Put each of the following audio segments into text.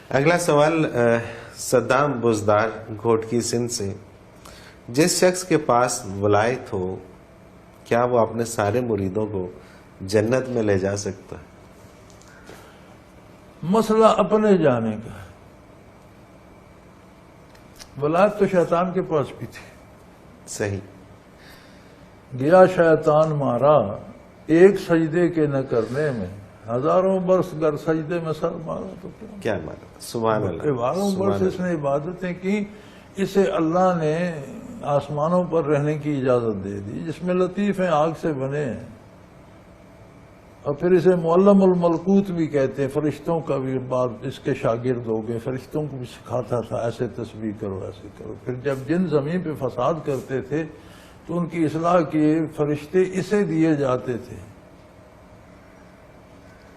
اگلا سوال صدام بزدار گھوٹکی سندھ سے، جس شخص کے پاس ولایت ہو کیا وہ اپنے سارے مریدوں کو جنت میں لے جا سکتا ہے؟ مسئلہ اپنے جانے کا ہے. ولایت تو شیطان کے پاس بھی تھی. صحیح. گیا شیطان مارا ایک سجدے کے نہ کرنے میں، ہزاروں برس گر سجدے میں سر مارا تو کیا مارا. سبحان اللہ. ہزاروں برس اس نے عبادتیں کی، اسے اللہ نے آسمانوں پر رہنے کی اجازت دے دی، جس میں لطیف ہیں آگ سے بنے ہیں، اور پھر اسے معلم الملکوت بھی کہتے ہیں. فرشتوں کا بھی بعد اس کے شاگرد ہو گئے، فرشتوں کو بھی سکھاتا تھا ایسے تسبیح کرو ایسے کرو. پھر جب جن زمین پہ فساد کرتے تھے تو ان کی اصلاح کے فرشتے اسے دیے جاتے تھے.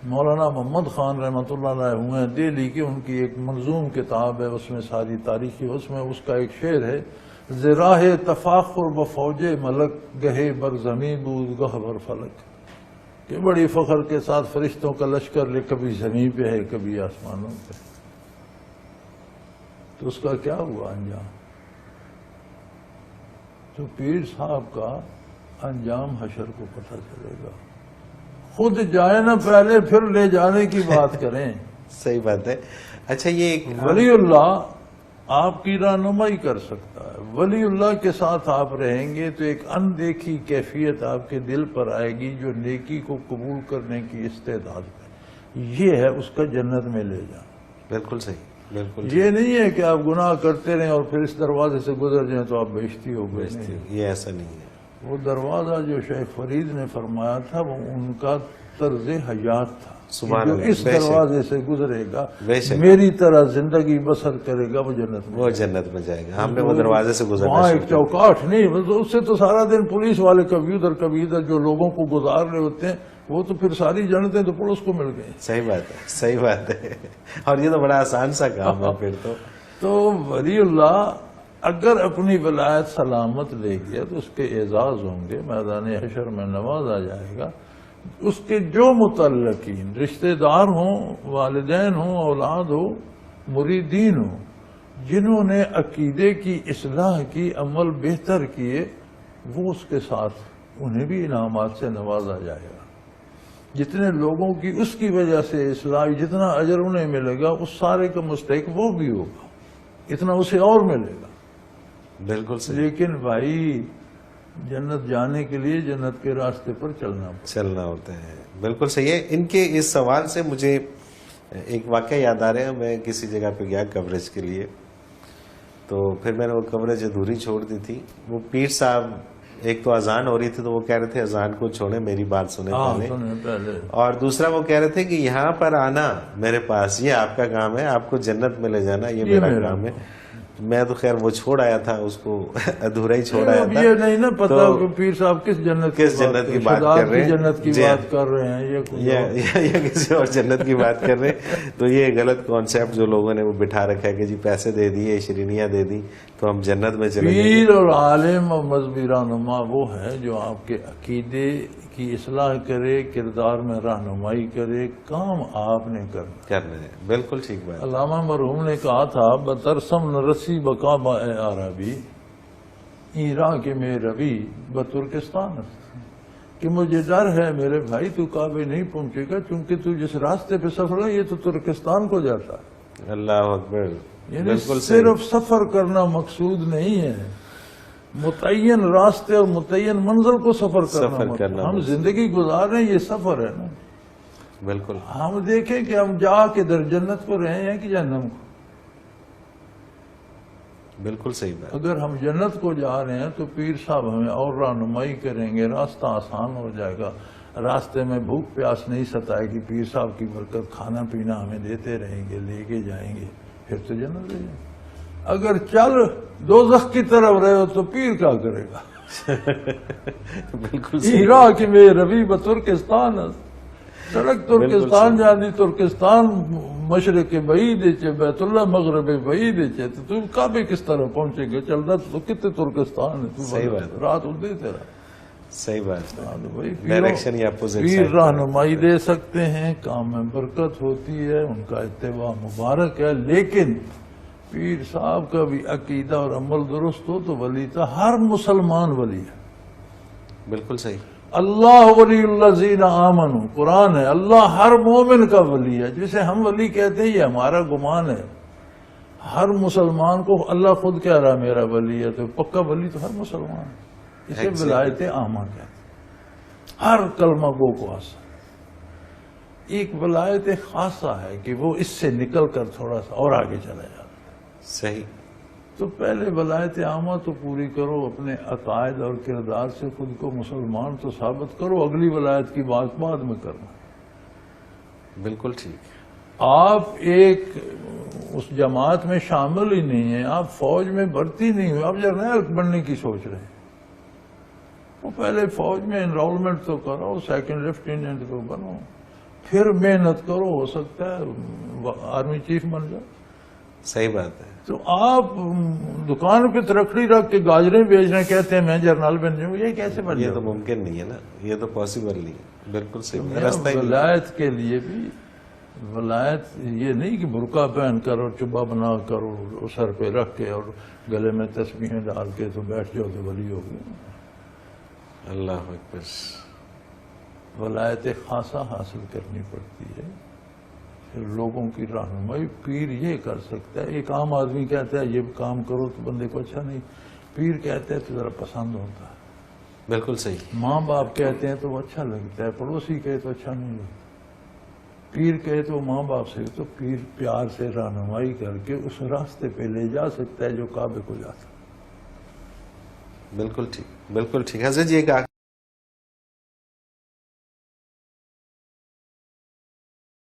مولانا محمد خان رحمۃ اللہ علیہ ہوئے ہیں دہلی کی، ان کی ایک منظوم کتاب ہے، اس میں ساری تاریخی، اس میں اس کا ایک شعر ہے، زراہ تفاخر بفوج ملک گہے بر زمین بود گہ بر فلک، کہ بڑی فخر کے ساتھ فرشتوں کا لشکر لے کبھی زمین پہ ہے کبھی آسمانوں پہ. تو اس کا کیا ہوا انجام؟ تو پیر صاحب کا انجام حشر کو پتہ چلے گا. خود جائے نہ پہلے پھر لے جانے کی بات کریں. صحیح بات ہے. اچھا یہ ایک ولی اللہ آپ کی رہنمائی کر سکتا ہے. ولی اللہ کے ساتھ آپ رہیں گے تو ایک اندیکھی کیفیت آپ کے دل پر آئے گی جو نیکی کو قبول کرنے کی استعداد ہے. یہ ہے اس کا جنت میں لے جانا. بالکل صحیح. بالکل یہ نہیں ہے کہ آپ گناہ کرتے رہیں اور پھر اس دروازے سے گزر جائیں تو آپ بہشتی ہو گئے. یہ ایسا نہیں ہے. وہ دروازہ جو شیخ فرید نے فرمایا تھا وہ ان کا طرز حیات تھا. سبحان جو اللہ. اس دروازے سے گزرے گا بے شک میری طرح زندگی بسر کرے گا وہ جنت میں. وہ جنت میں جائے گا. ہم نے وہ دروازے سے گزرنا وہاں شروع ایک چوکاٹ نہیں، اس سے تو سارا دن پولیس والے کبھی ادھر جو لوگوں کو گزار رہے ہوتے ہیں، وہ تو پھر ساری جنتیں تو پولیس کو مل گئی. صحیح بات ہے. صحیح بات ہے. اور یہ تو بڑا آسان سا کام ہے پھر تو ولی اللہ اگر اپنی ولایت سلامت لے گیا تو اس کے اعزاز ہوں گے، میدان حشر میں نوازا جائے گا. اس کے جو متعلقین رشتہ دار ہوں، والدین ہوں، اولاد ہو، مریدین ہوں، جنہوں نے عقیدے کی اصلاح کی، عمل بہتر کیے، وہ اس کے ساتھ انہیں بھی انعامات سے نوازا جائے گا. جتنے لوگوں کی اس کی وجہ سے اصلاح، جتنا اجر انہیں ملے گا اس سارے کا مستحق وہ بھی ہوگا، اتنا اسے اور ملے گا. بالکل صحیح. لیکن بھائی جنت جانے کے لیے جنت کے راستے پر چلنا ہوتا ہے. بالکل صحیح ہے. ان کے اس سوال سے مجھے ایک واقعہ یاد آ رہا ہے. میں کسی جگہ پہ گیا کوریج کے لیے، تو پھر میں نے وہ کوریج ادھوری چھوڑ دی تھی. وہ پیر صاحب ایک تو اذان ہو رہی تھی تو وہ کہہ رہے تھے اذان کو چھوڑیں، میری بات سنیں پہلے. اور دوسرا وہ کہہ رہے تھے کہ یہاں پر آنا میرے پاس یہ آپ کا کام ہے، آپ کو جنت میں لے جانا یہ میرا کام ہے. میں تو خیر وہ چھوڑ آیا تھا، اس کو ادھورا ہی چھوڑ آیا تھا. یہ نہیں نا پتا کہ پیر صاحب کس جنت کی بات کر رہے ہیں، جنت کی بات کر رہے ہیں یا کسی اور جنت کی بات کر رہے ہیں. تو یہ غلط کانسیپٹ جو لوگوں نے وہ بٹھا رکھا ہے کہ جی پیسے دے دیے، شرینیاں دے دی تو ہم جنت میں چلے گئے. پیر اور عالم اور مذہبی رہنما وہ ہے جو آپ کے عقیدے کی اصلاح کرے، کردار میں رہنمائی کرے. کام آپ نے کرنا ہے. بالکل ٹھیک بات. علامہ مرحوم نے کہا تھا بترسم نرسی بقا عربی ایرا کے میں روی بترکستان، کہ مجھے ڈر ہے میرے بھائی تو کعبے نہیں پہنچے گا، کیونکہ تو جس راستے پہ سفر ہے یہ تو ترکستان کو جاتا ہے. اللہ اکبر. یعنی صرف سفر کرنا مقصود نہیں ہے، متعین راستے اور متعین منزل کو سفر کرنا. ہم زندگی گزار رہے ہیں، یہ سفر ہے نا. بالکل. ہم دیکھیں کہ ہم جا کے در جنت کو رہے ہیں کہ جہنم کو. بالکل صحیح بات. اگر ہم جنت کو جا رہے ہیں تو پیر صاحب ہمیں اور رہنمائی کریں گے، راستہ آسان ہو جائے گا. راستے میں بھوک پیاس نہیں ستائے گی، پیر صاحب کی برکت کھانا پینا ہمیں دیتے رہیں گے، لے کے جائیں گے، پھر تو جنت لے جائیں. اگر چل دوزخ کی طرف رہے ہو تو پیر کیا کرے گا. بالکل. ایرا کی میں روی بترکستان، سڑک ترکستان جانی، ترکستان مشرق بعید ہے، بیت اللہ مغرب بعید ہے. تو کعبے کس طرح پہنچے گے؟ چل رہا تو کتنے ترکستان ہے. صحیح بات. رات اڑتے تیرا. صحیح بات ہے. ہاں تو بھائی ڈائریکشن یا اپوزٹ پیر رہنمائی دے سکتے ہیں، کام میں برکت ہوتی ہے، ان کا اتباع مبارک ہے، لیکن پیر صاحب کا بھی عقیدہ اور عمل درست ہو تو ولی تھا. ہر مسلمان ولی ہے. بالکل صحیح. اللہ ولی الذین آمنوا، قرآن ہے. اللہ ہر مومن کا ولی ہے. جسے ہم ولی کہتے ہیں یہ ہمارا گمان ہے. ہر مسلمان کو اللہ خود کہہ رہا میرا ولی ہے، تو پکا ولی تو ہر مسلمان ہے. اسے ولایت عامہ کہتے ہیں. ہر کلمہ گو کو حاصل. ایک ولایت خاصہ ہے کہ وہ اس سے نکل کر تھوڑا سا اور آگے چلا جاتا ہے. صحیح. تو پہلے ولایت عامہ تو پوری کرو، اپنے عقائد اور کردار سے خود کو مسلمان تو ثابت کرو، اگلی ولایت کی بات بعد میں کرنا. بالکل ٹھیک. آپ ایک اس جماعت میں شامل ہی نہیں ہیں، آپ فوج میں بھرتی نہیں ہوئے، آپ جرنیل بننے کی سوچ رہے ہیں. وہ پہلے فوج میں انرولمنٹ تو کرو، سیکنڈ لیفٹیننٹ تو بنو، پھر محنت کرو، ہو سکتا ہے آرمی چیف بن جاؤ. صحیح بات ہے. تو آپ دکان پہ ترکڑی رکھ کے گاجریں بیچ رہے کہتے ہیں میں جرنل بن جاؤں، یہ کیسے بن یہ جاؤں؟ تو ممکن نہیں ہے نا، یہ تو پاسبل نہیں ہے. بالکل صحیح. راستہ ہی نہیں. ولایت کے لیے بھی ولایت یہ نہیں کہ برقع پہن کر اور چبا بنا کر اور سر پہ رکھ کے اور گلے میں تسبیحیں ڈال کے تو بیٹھ جاؤ تو ولی ہو گئے. اللہ اکبر. ولایت خاصہ حاصل کرنی پڑتی ہے. پھر لوگوں کی رہنمائی پیر یہ کر سکتا ہے. ایک عام آدمی کہتا ہے یہ کام کرو تو بندے کو اچھا نہیں، پیر کہتے ہیں تو ذرا پسند ہوتا ہے. بالکل صحیح. ماں باپ کہتے ہیں تو وہ اچھا لگتا ہے، پڑوسی کہے تو اچھا نہیں لگتا. پیر کہے تو ماں باپ سے تو پیر پیار سے رہنمائی کر کے اس راستے پہ لے جا سکتا ہے جو کعبے کو جا سکتا ہے. بالکل ٹھیک. بالکل ٹھیک. حضرت جی ایک